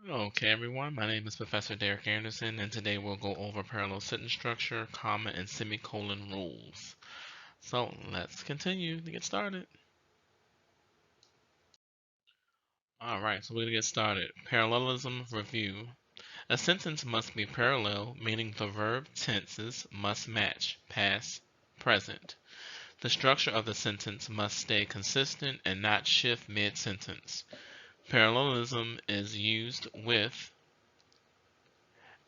Okay, everyone, my name is Professor Derek Anderson, and today we'll go over parallel sentence structure, comma, and semicolon rules. So let's continue to get started. Alright, so we're going to get started. Parallelism review. A sentence must be parallel, meaning the verb tenses must match, past, present. The structure of the sentence must stay consistent and not shift mid-sentence. Parallelism is used with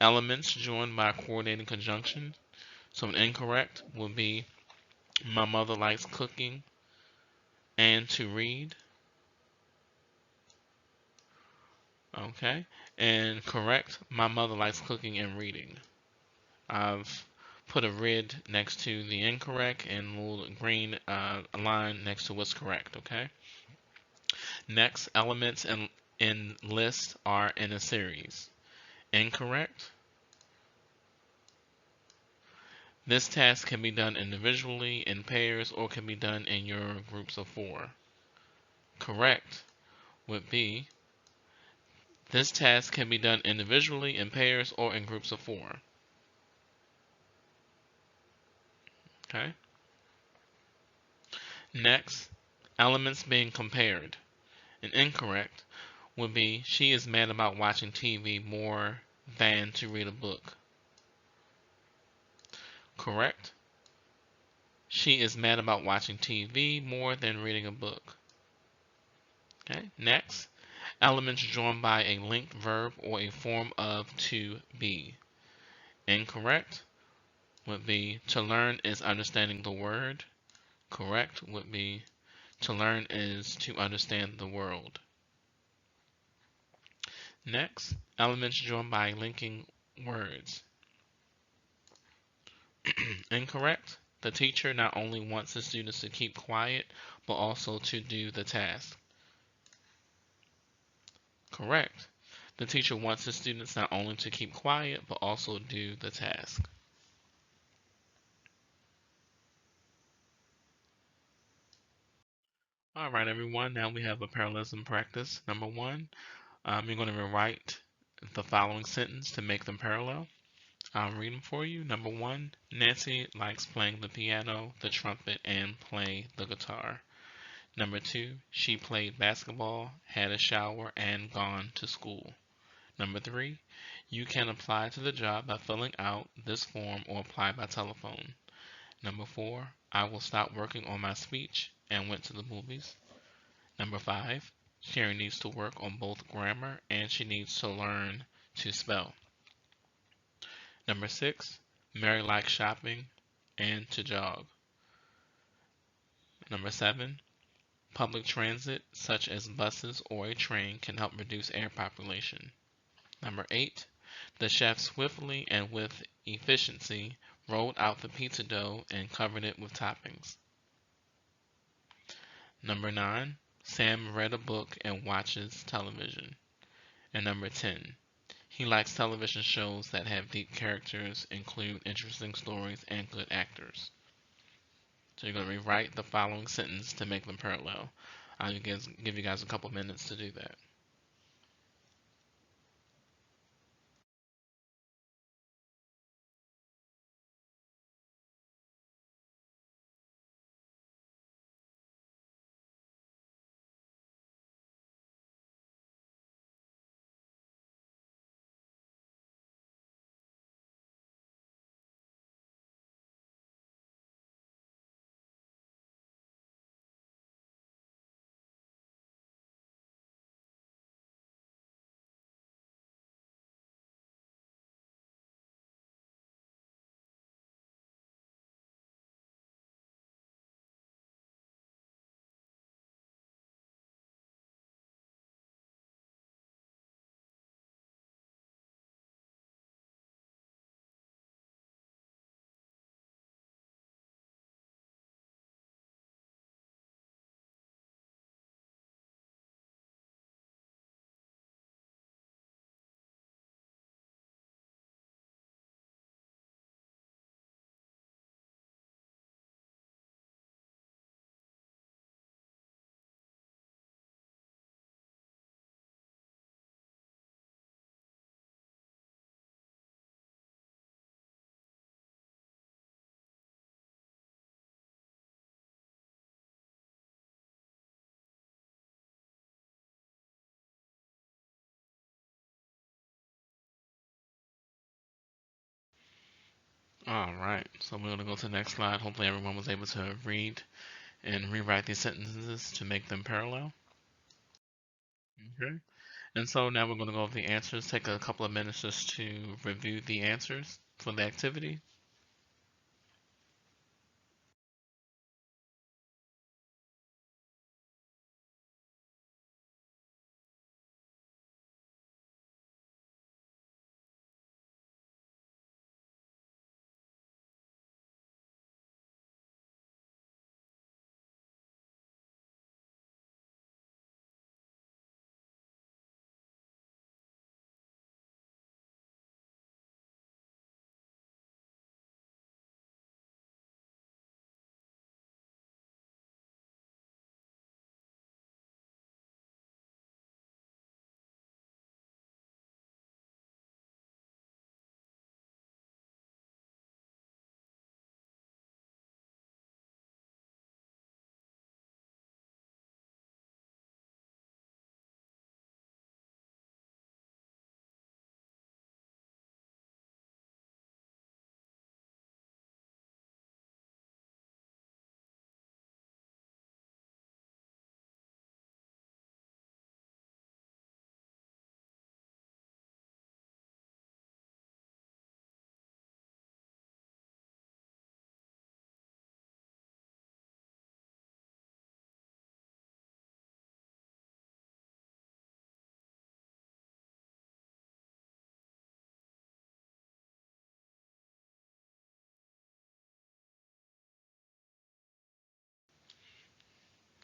elements joined by a coordinating conjunction. So an incorrect will be my mother likes cooking and to read. Okay. And correct, my mother likes cooking and reading. I've put a red next to the incorrect and a little green line next to what's correct. Okay. Next, elements in list are in a series. Incorrect. This task can be done individually, in pairs, or can be done in your groups of four. Correct would be this task can be done individually, in pairs, or in groups of four. Okay. Next, elements being compared. An incorrect would be she is mad about watching TV more than to read a book. Correct. She is mad about watching TV more than reading a book. Okay. Next, elements joined by a linked verb or a form of to be. Incorrect would be to learn is understanding the word. Correct would be to learn is to understand the world. Next, elements joined by linking words. Incorrect. The teacher not only wants the students to keep quiet, but also to do the task. Correct. The teacher wants the students not only to keep quiet, but also do the task. All right, everyone. Now we have a parallelism practice. Number one, you're going to rewrite the following sentence to make them parallel. I'll read them for you. Number one, Nancy likes playing the piano, the trumpet, and play the guitar. Number two, she played basketball, had a shower, and gone to school. Number three, you can apply to the job by filling out this form or apply by telephone. Number four, I will stop working on my speech and went to the movies. Number five, Sherry needs to work on both grammar and she needs to learn to spell. Number six, Mary likes shopping and to jog. Number seven, public transit, such as buses or a train, can help reduce air population. Number eight, the chef swiftly and with efficiency rolled out the pizza dough and covered it with toppings. Number nine, Sam read a book and watches television. And number 10, he likes television shows that have deep characters, include interesting stories, and good actors. So you're going to rewrite the following sentence to make them parallel. I'll give you guys a couple minutes to do that. All right, so we're going to go to the next slide. Hopefully everyone was able to read and rewrite these sentences to make them parallel. Okay, and so now we're going to go over the answers. Take a couple of minutes just to review the answers for the activity.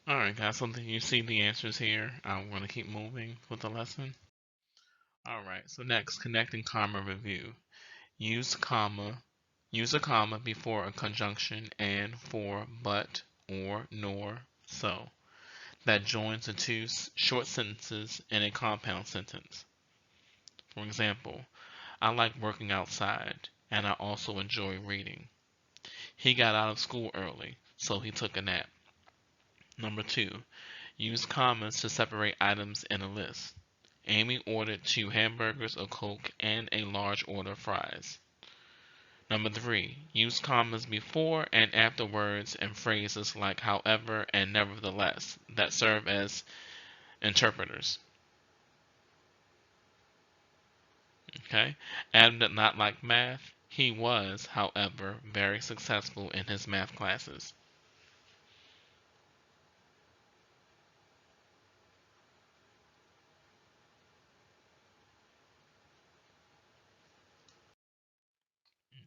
All right, guys, so you see the answers here. I'm going to keep moving with the lesson. All right, so next, connecting comma review. Use comma, use a comma before a conjunction and, for, but, or, nor, so that joins the two short sentences in a compound sentence. For example, I like working outside, and I also enjoy reading. He got out of school early, so he took a nap. Number 2, use commas to separate items in a list. Amy ordered 2 hamburgers, a Coke, and a large order of fries. Number 3, use commas before and after words and phrases like however and nevertheless that serve as interpreters. Okay? Adam did not like math. He was, however, very successful in his math classes.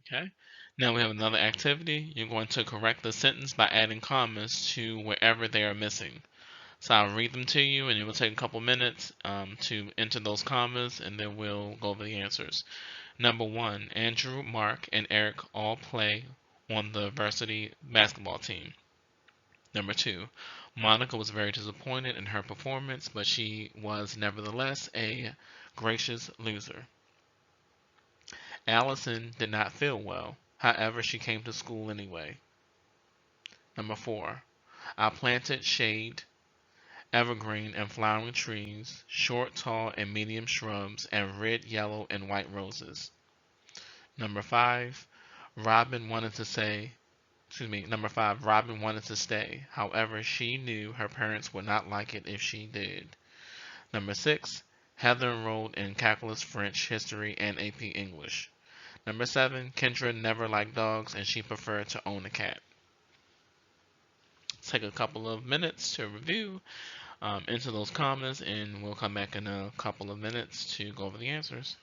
Okay? Now we have another activity. You're going to correct the sentence by adding commas to wherever they are missing. So I'll read them to you, and it will take a couple minutes to enter those commas, and then we'll go over the answers. Number 1, Andrew, Mark, and Eric all play on the varsity basketball team. Number 2, Monica was very disappointed in her performance, but she was nevertheless a gracious loser. Allison did not feel well. However, she came to school anyway. Number 4, I planted shade, evergreen, and flowering trees, short, tall, and medium shrubs, and red, yellow, and white roses. Number 5, Robin wanted to say, Number 5, Robin wanted to stay. However, she knew her parents would not like it if she did. Number 6, Heather enrolled in calculus, French, history, and AP English. Number 7, Kendra never liked dogs and she preferred to own a cat. Take a couple of minutes to review, into those commas, and we'll come back in a couple of minutes to go over the answers.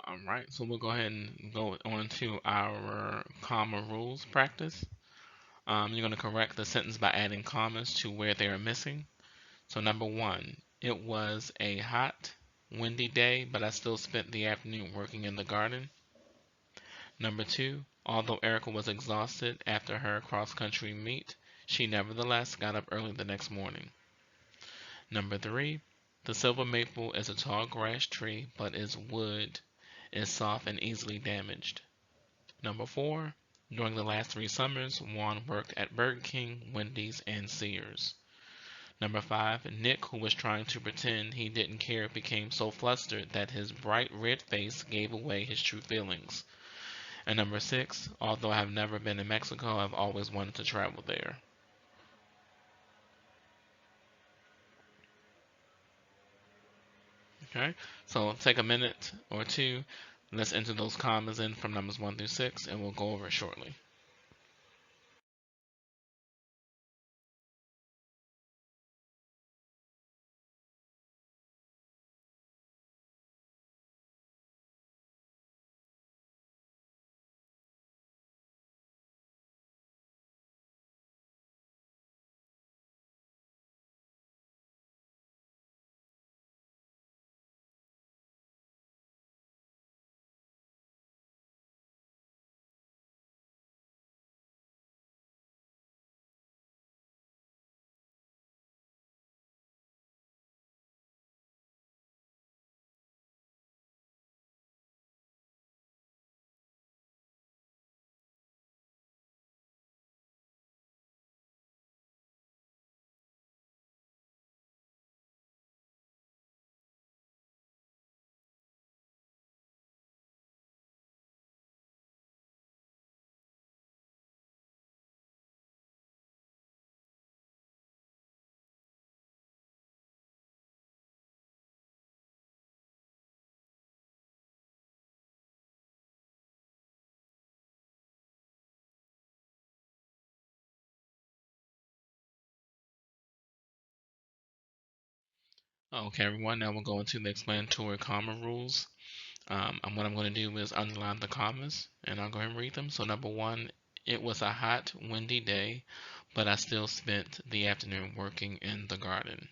All right, so we'll go ahead and go on to our comma rules practice. You're going to correct the sentence by adding commas to where they are missing. So number one, it was a hot, windy day, but I still spent the afternoon working in the garden. Number two, although Erica was exhausted after her cross-country meet, she nevertheless got up early the next morning. Number three, the silver maple is a tall grass tree, but its wood is soft and easily damaged. Number four, during the last 3 summers, Juan worked at Burger King, Wendy's, and Sears. Number five, Nick, who was trying to pretend he didn't care, became so flustered that his bright red face gave away his true feelings. And number six, although I have never been in Mexico, I've always wanted to travel there. Okay, so take a minute or two. Let's enter those commas in from numbers 1 through 6, and we'll go over it shortly. Okay, everyone, now we'll go into the explanatory comma rules. And what I'm going to do is underline the commas, and I'll go ahead and read them. So number one, it was a hot, windy day, but I still spent the afternoon working in the garden.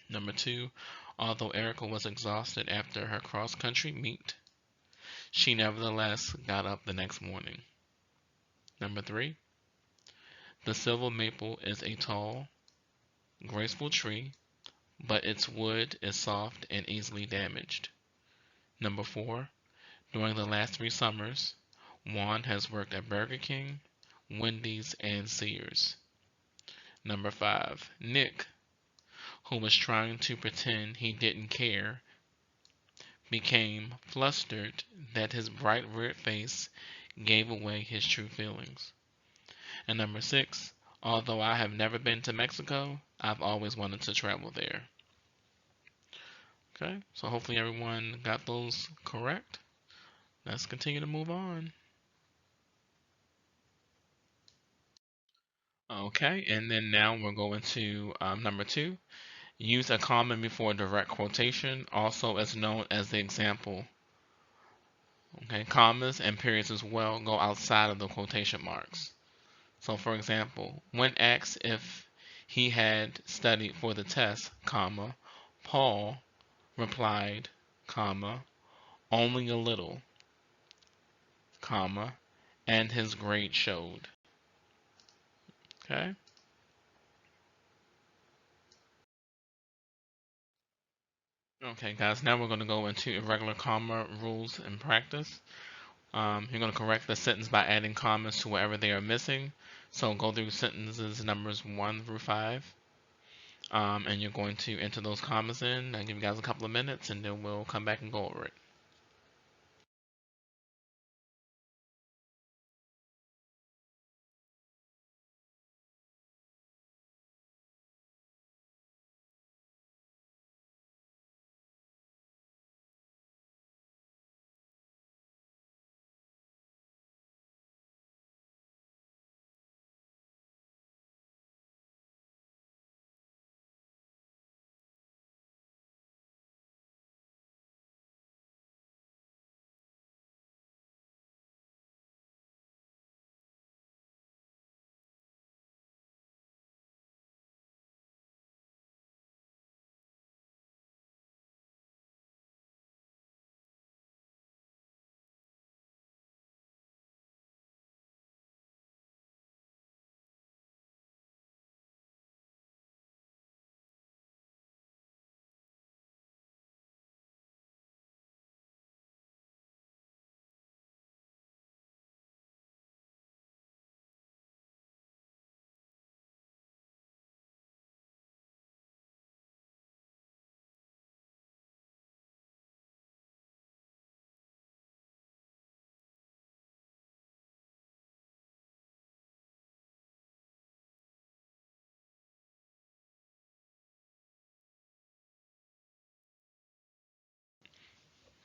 Number two, although Erica was exhausted after her cross-country meet, she nevertheless got up the next morning. Number three, the silver maple is a tall, graceful tree, but its wood is soft and easily damaged. Number four, during the last 3 summers, Juan has worked at Burger King, Wendy's, and Sears. Number five, Nick, who was trying to pretend he didn't care, became flustered that his bright red face gave away his true feelings. And number six, although I have never been to Mexico, I've always wanted to travel there. Okay, so hopefully everyone got those correct. Let's continue to move on. Okay, and then now we're going to number two. Use a comma before direct quotation, also as known as the example. Okay, commas and periods as well go outside of the quotation marks. So for example, when asked if he had studied for the test, comma, Paul replied, comma, only a little, comma, and his grade showed. Okay? Okay, guys, now we're going to go into irregular comma rules in practice. You're going to correct the sentence by adding commas to wherever they are missing. So go through sentences numbers 1 through 5. And you're going to enter those commas in. I'll give you guys a couple of minutes and then we'll come back and go over it.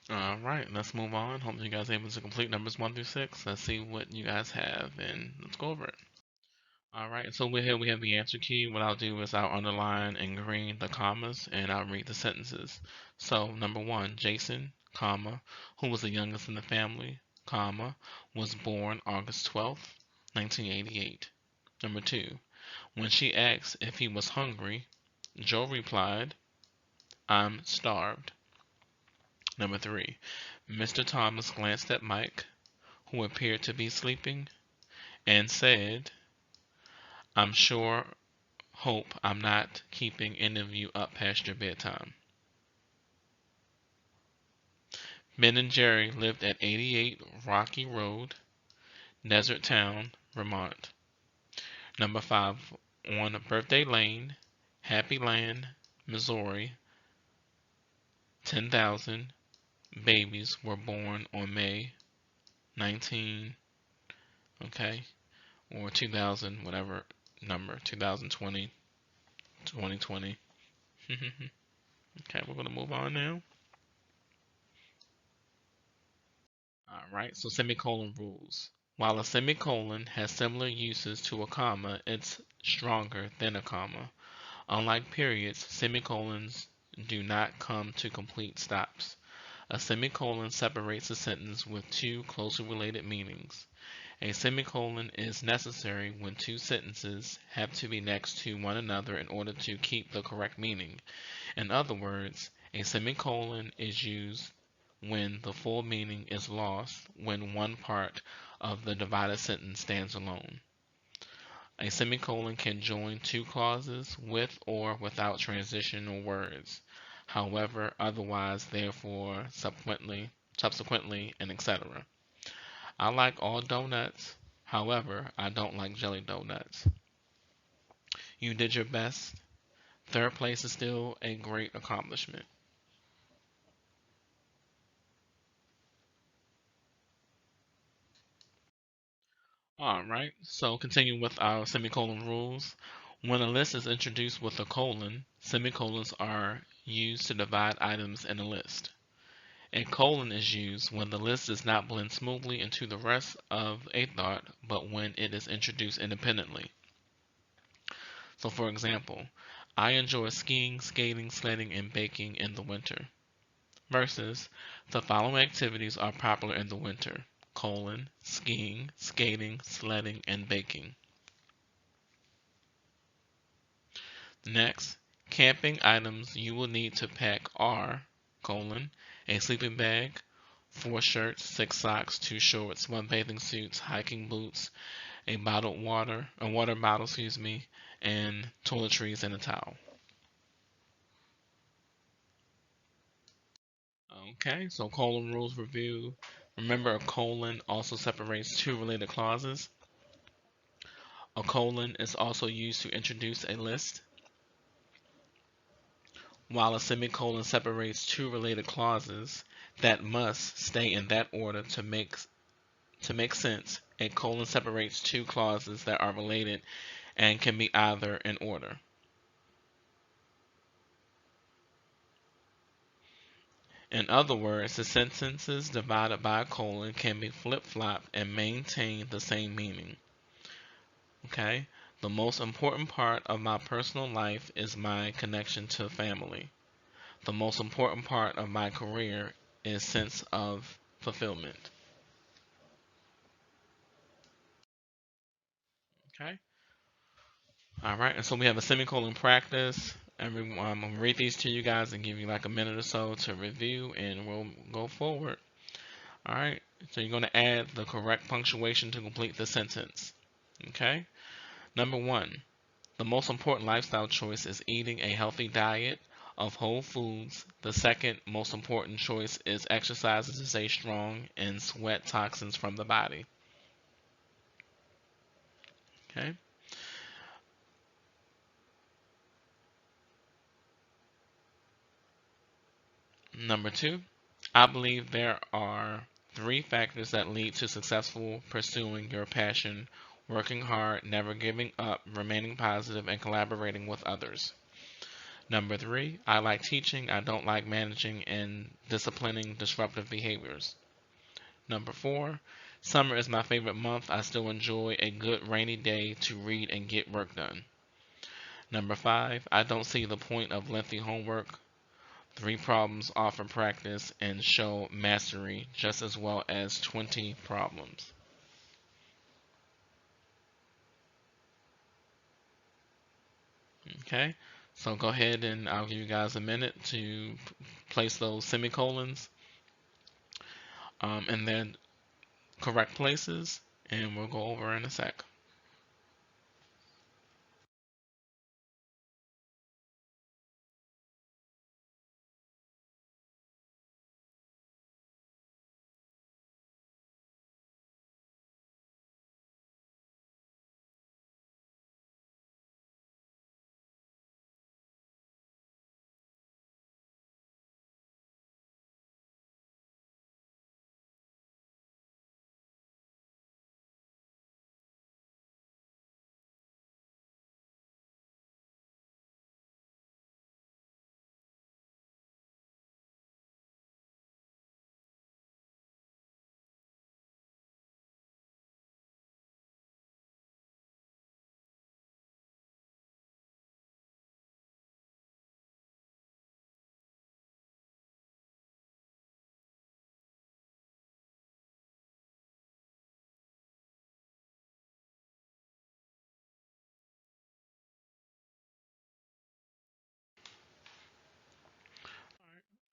All right, let's move on. Hope you guys are able to complete numbers 1 through 6. Let's see what you guys have, and let's go over it. All right, so we're here. We have the answer key. What I'll do is I'll underline in green the commas, and I'll read the sentences. So number 1, Jason, comma, who was the youngest in the family, comma, was born August 12th, 1988. Number 2, when she asked if he was hungry, Joe replied, I'm starved. Number 3, Mr. Thomas glanced at Mike, who appeared to be sleeping, and said, I'm sure hope I'm not keeping any of you up past your bedtime. Ben and Jerry lived at 88 Rocky Road, Desert Town, Vermont. Number 5, on Birthday Lane, Happy Land, Missouri, 10,000 babies were born on May 19, okay, or 2000, whatever number, 2020, 2020. Okay, we're going to move on now. Alright, so semicolon rules. While a semicolon has similar uses to a comma, it's stronger than a comma. Unlike periods, semicolons do not come to complete stops. A semicolon separates a sentence with two closely related meanings. A semicolon is necessary when two sentences have to be next to one another in order to keep the correct meaning. In other words, a semicolon is used when the full meaning is lost when one part of the divided sentence stands alone. A semicolon can join two clauses with or without transitional words. However, otherwise, therefore, subsequently, and etc. I like all donuts. However, I don't like jelly donuts. You did your best. Third place is still a great accomplishment. Alright, so continuing with our semicolon rules. When a list is introduced with a colon, semicolons are used to divide items in a list. A colon is used when the list does not blend smoothly into the rest of a thought, but when it is introduced independently. So for example, I enjoy skiing, skating, sledding, and baking in the winter. Versus, the following activities are popular in the winter: skiing, skating, sledding, and baking. Next, camping items you will need to pack are: a sleeping bag, 4 shirts, 6 socks, 2 shorts, 1 bathing suit, hiking boots, a water bottle, and toiletries and a towel. Okay, so colon rules review. Remember, a colon also separates two related clauses. A colon is also used to introduce a list, while a semicolon separates two related clauses that must stay in that order to make sense. A colon separates two clauses that are related and can be either in order. In other words, the sentences divided by a colon can be flip-flopped and maintain the same meaning. Okay? The most important part of my personal life is my connection to family. The most important part of my career is sense of fulfillment. Okay? All right, and so we have a semicolon practice. I'm gonna read these to you guys and give you like a minute or so to review, and we'll go forward. All right, so you're gonna add the correct punctuation to complete the sentence. Okay. Number 1, the most important lifestyle choice is eating a healthy diet of whole foods. The second most important choice is exercising to stay strong and sweat toxins from the body. Okay. Number 2, I believe there are 3 factors that lead to successful pursuing your passion: working hard, never giving up, remaining positive, and collaborating with others. Number 3, I like teaching. I don't like managing and disciplining disruptive behaviors. Number 4, summer is my favorite month. I still enjoy a good rainy day to read and get work done. Number 5, I don't see the point of lengthy homework. 3 problems offer practice and show mastery just as well as 20 problems. Okay, so go ahead and I'll give you guys a minute to place those semicolons in their correct places, and we'll go over in a sec.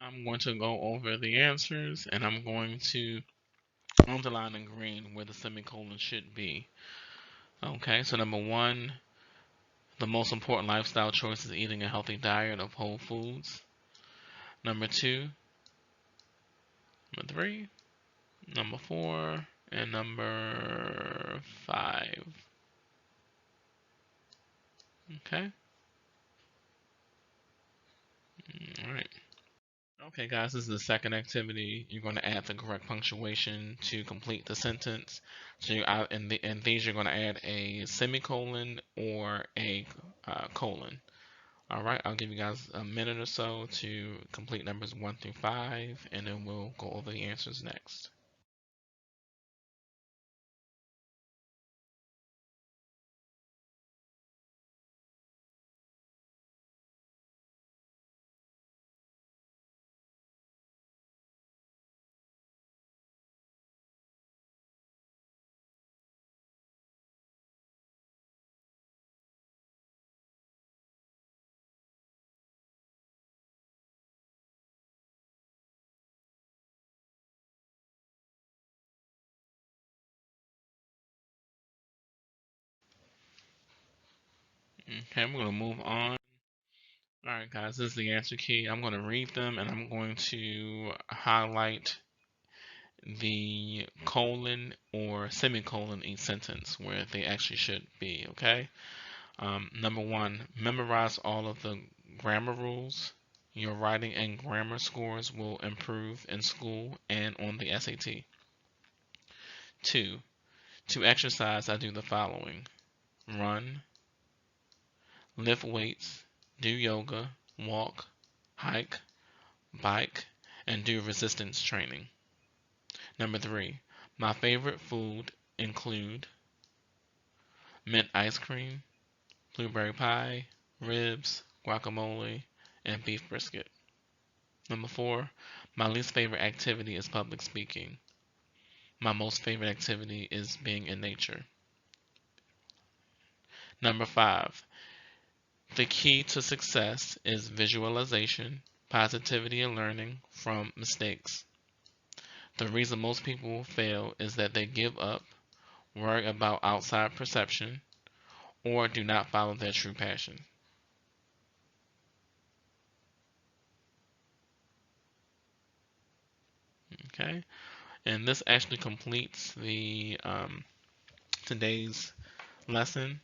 I'm going to go over the answers, and I'm going to underline in green where the semicolon should be. Okay, so number 1, the most important lifestyle choice is eating a healthy diet of whole foods. Number 2, number 3, number 4, and number 5. Okay, all right. Okay, guys, this is the second activity. You're going to add the correct punctuation to complete the sentence. So in these, you're going to add a semicolon or a colon. All right, I'll give you guys a minute or so to complete numbers 1 through 5, and then we'll go over the answers next. Okay, we're going to move on. All right, guys, this is the answer key. I'm going to read them, and I'm going to highlight the colon or semicolon each sentence where they actually should be, okay? Number 1, memorize all of the grammar rules. Your writing and grammar scores will improve in school and on the SAT. 2, to exercise, I do the following: run, lift weights, do yoga, walk, hike, bike, and do resistance training. Number 3, my favorite food include mint ice cream, blueberry pie, ribs, guacamole, and beef brisket. Number 4, my least favorite activity is public speaking. My most favorite activity is being in nature. Number 5, the key to success is visualization, positivity, and learning from mistakes. The reason most people fail is that they give up, worry about outside perception, or do not follow their true passion. Okay, and this actually completes the today's lesson.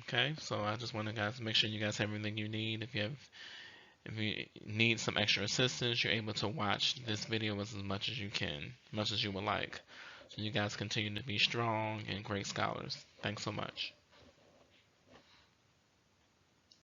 Okay, so I just want to guys make sure you guys have everything you need. If you need some extra assistance, you're able to watch this video as much as you can, as much as you would like. So you guys continue to be strong and great scholars. Thanks so much.